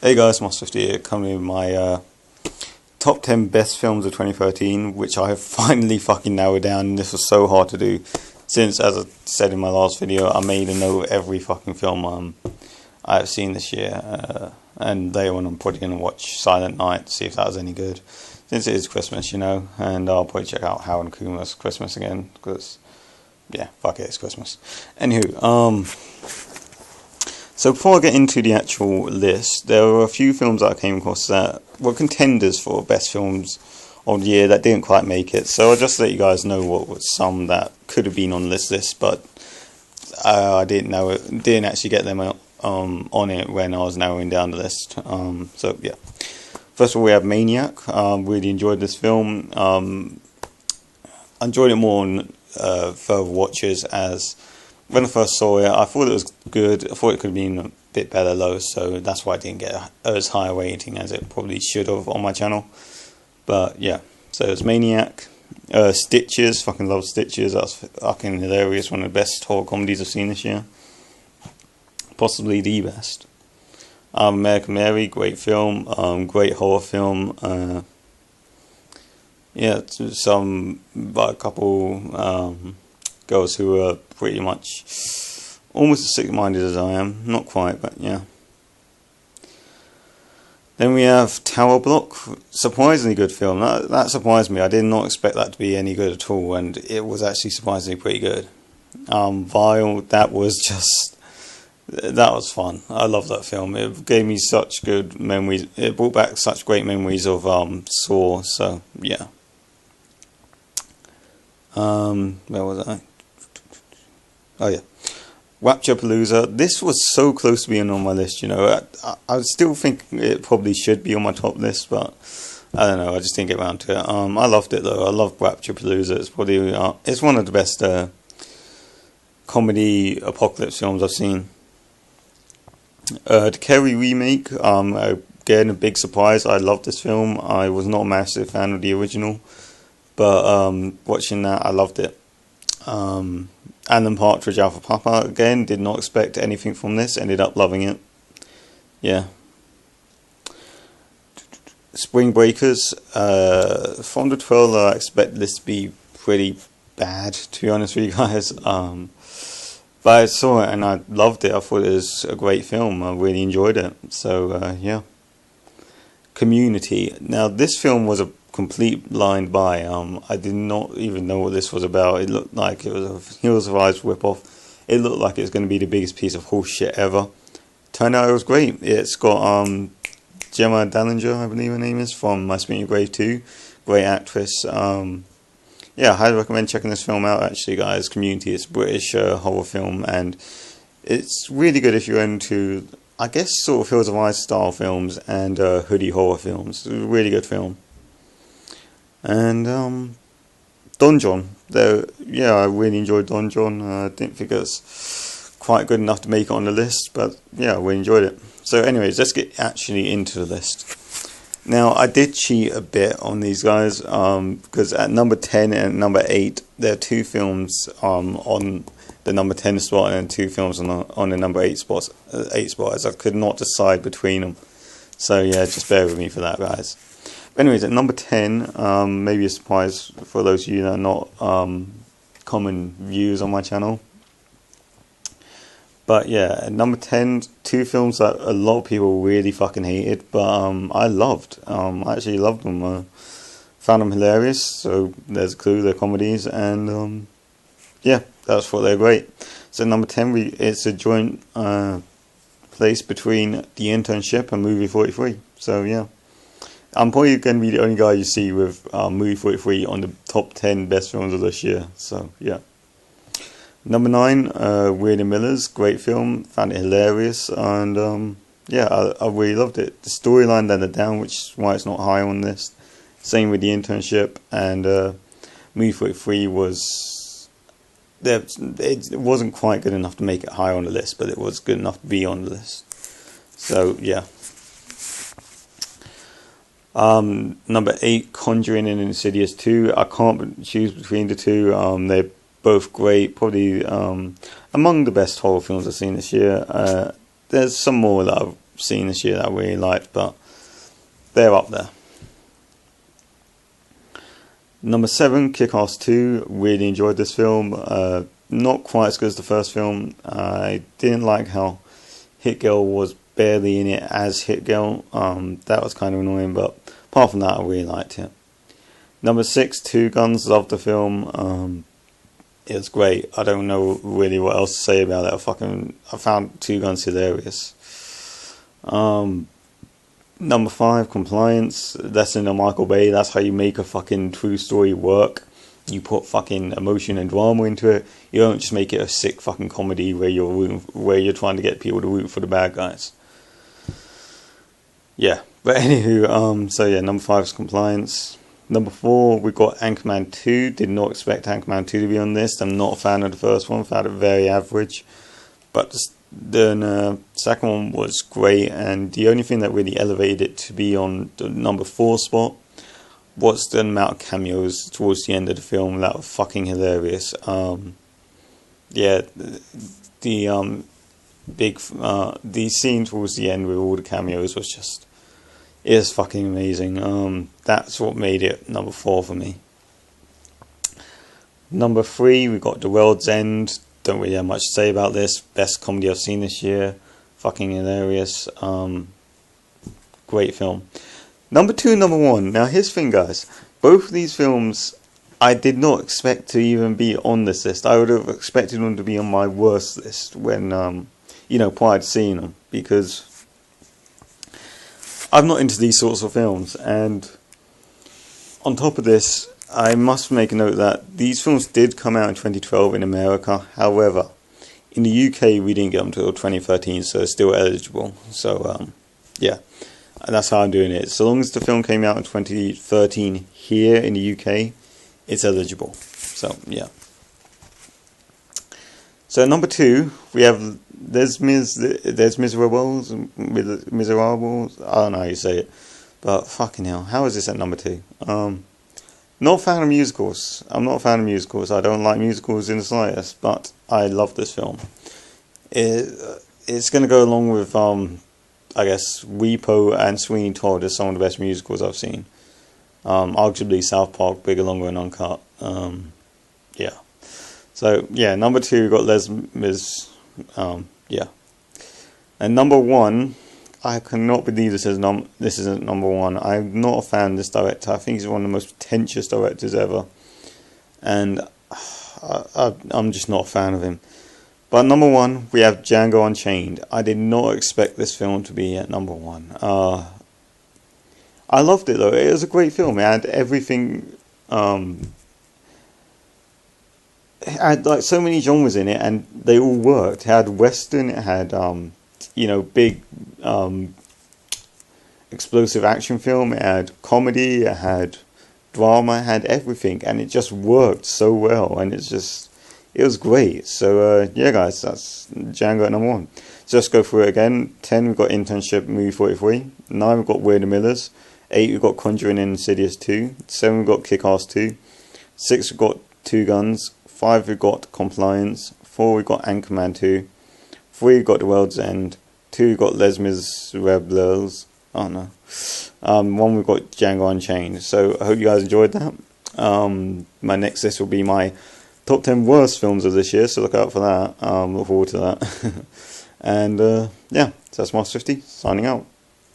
Hey guys, Moss50 here, coming with my top 10 best films of 2013, which I have finally fucking narrowed down. This was so hard to do, since, as I said in my last video, I made a note of every fucking film I've seen this year, and later on I'm probably going to watch Silent Night to see if that was any good, since it is Christmas, you know, and I'll probably check out Harold and Kumar's Christmas again, because, yeah, fuck it, it's Christmas. Anywho, so before I get into the actual list, there were a few films that I came across that were contenders for best films of the year that didn't quite make it. So I'll just let you guys know what was some that could have been on this list, but I didn't actually get them on it when I was narrowing down the list. So yeah, first of all we have Maniac. Really enjoyed this film. I enjoyed it more on further watches, as when I first saw it, I thought it was good. I thought it could have been a bit better though, so that's why I didn't get as high a rating as it probably should have on my channel. But yeah, so it's Maniac. Stitches, fucking love Stitches. That's fucking hilarious. One of the best horror comedies I've seen this year. Possibly the best. American Mary, great film. Great horror film. Yeah, a couple girls who are pretty much almost as sick-minded as I am. Not quite, but yeah. Then we have Tower Block. Surprisingly good film. That surprised me. I did not expect that to be any good at all, and it was actually surprisingly pretty good. Vile, that was fun. I love that film. It gave me such good memories. It brought back such great memories of Saw. So yeah. Where was I? Oh yeah, Rapturepalooza. This was so close to being on my list, you know. I still think it probably should be on my top list, but I don't know, I just didn't get around to it. I loved it though. I love Rapturepalooza. It's probably it's one of the best comedy apocalypse films I've seen. The Carrie remake, again a big surprise. I loved this film. I was not a massive fan of the original, but watching that, I loved it. Alan Partridge, Alpha Papa, again, did not expect anything from this, ended up loving it. Yeah. Spring Breakers, from the trailer I expect this to be pretty bad, to be honest with you guys. But I saw it and I loved it. I thought it was a great film. I really enjoyed it. So, yeah. Community. Now, this film was a complete blind buy. I did not even know what this was about. It looked like it was a Hills of Ice ripoff. It looked like it was going to be the biggest piece of horse shit ever. Turned out it was great. It's got Gemma Dallinger, I believe her name is, from My Spin Your Grave 2. Great actress. Yeah, I highly recommend checking this film out, actually, guys. Community. It's a British horror film, and it's really good if you're into, I guess, sort of Hills of Ice style films and hoodie horror films. It's a really good film. And Don Jon, yeah, I really enjoyed Don Jon. I didn't think it was quite good enough to make it on the list, but yeah, I really enjoyed it. So anyways, let's get actually into the list. Now, I did cheat a bit on these guys, because at number 10 and number 8, there are two films on the number 10 spot and two films on the number 8 spot, as I could not decide between them. So yeah, just bear with me for that, guys. Anyways, at number 10, maybe a surprise for those of you that are not common views on my channel. But yeah, at number 10, two films that a lot of people really fucking hated, but I loved. I actually loved them. Found them hilarious, so there's a clue, they're comedies, and yeah, that's what they're great. So number 10, it's a joint place between The Internship and Movie 43. So yeah. I'm probably going to be the only guy you see with Movie 43 on the top 10 best films of this year. So, yeah. Number 9, Weird and Miller's. Great film. Found it hilarious. And, yeah, I really loved it. The storyline let it down, which is why it's not high on this. Same with The Internship. And Movie 43 was... It wasn't quite good enough to make it high on the list, but it was good enough to be on the list. So, yeah. Number 8, Conjuring and Insidious 2. I can't choose between the two. They're both great. Probably among the best horror films I've seen this year. There's some more that I seen this year that I really liked, but they're up there. Number 7, Kick-Ass 2. Really enjoyed this film. Not quite as good as the first film. I didn't like how Hit Girl was barely in it as Hit Girl. That was kind of annoying, but apart from that, I really liked it. Number 6, Two Guns. Loved the film. It was great. I don't know really what else to say about it. I found Two Guns hilarious. Number 5, Compliance. Lesson of Michael Bay. That's how you make a fucking true story work. You put fucking emotion and drama into it. You don't just make it a sick fucking comedy where you're trying to get people to root for the bad guys. Yeah, but anywho, so yeah, number 5 is Compliance. Number 4, we got Anchorman 2. Did not expect Anchorman 2 to be on this. I'm not a fan of the first one. Found it very average. But the second one was great, and the only thing that really elevated it to be on the number 4 spot was the amount of cameos towards the end of the film. That was fucking hilarious. Yeah, the scene towards the end with all the cameos was just, it is fucking amazing. That's what made it number 4 for me. Number 3, we got The World's End. Don't really have much to say about this. Best comedy I've seen this year. Fucking hilarious. Great film. Number 2 and number 1. Now here's the thing, guys. Both of these films I did not expect to even be on this list. I would have expected them to be on my worst list when, prior to seeing them. Because I'm not into these sorts of films. And on top of this, I must make a note that these films did come out in 2012 in America. However, in the UK we didn't get them until 2013, so it's still eligible. So, yeah. And that's how I'm doing it. So long as the film came out in 2013 here in the UK, it's eligible. So, yeah. So, number 2, we have Les Miserables. I don't know how you say it. But, fucking hell, how is this at number 2? Not a fan of musicals. I'm not a fan of musicals. I don't like musicals in the slightest, but I love this film. It's going to go along with, I guess, Repo and Sweeney Todd as some of the best musicals I've seen. Arguably South Park, Bigger, Longer and Uncut. Yeah. So, yeah, number 2, we've got Les Mis. Yeah. And number 1, I cannot believe this isn't number 1. I'm not a fan of this director. I think he's one of the most pretentious directors ever. And I'm just not a fan of him. But number 1, we have Django Unchained. I did not expect this film to be at number 1. I loved it though. It was a great film. It had everything. It had like so many genres in it, and they all worked. It had western. It had big explosive action film. It had comedy. It had drama. It had everything, and it just worked so well. And it was great. So yeah, guys, that's Django at number 1. So let's go through it again. 10, we've got Internship, Movie 43. 9, we've got We're the Millers. 8, we've got Conjuring and Insidious 2. 7, we've got Kick-Ass 2. 6, we've got Two Guns. 5, we've got Compliance. 4, we've got Anchorman 2. 3, we've got The World's End. 2, we've got Les Miserables. Oh no. 1, we've got Django Unchained. So I hope you guys enjoyed that. My next list will be my top 10 worst films of this year, so look out for that. Look forward to that. And yeah, so that's Master 50 signing out.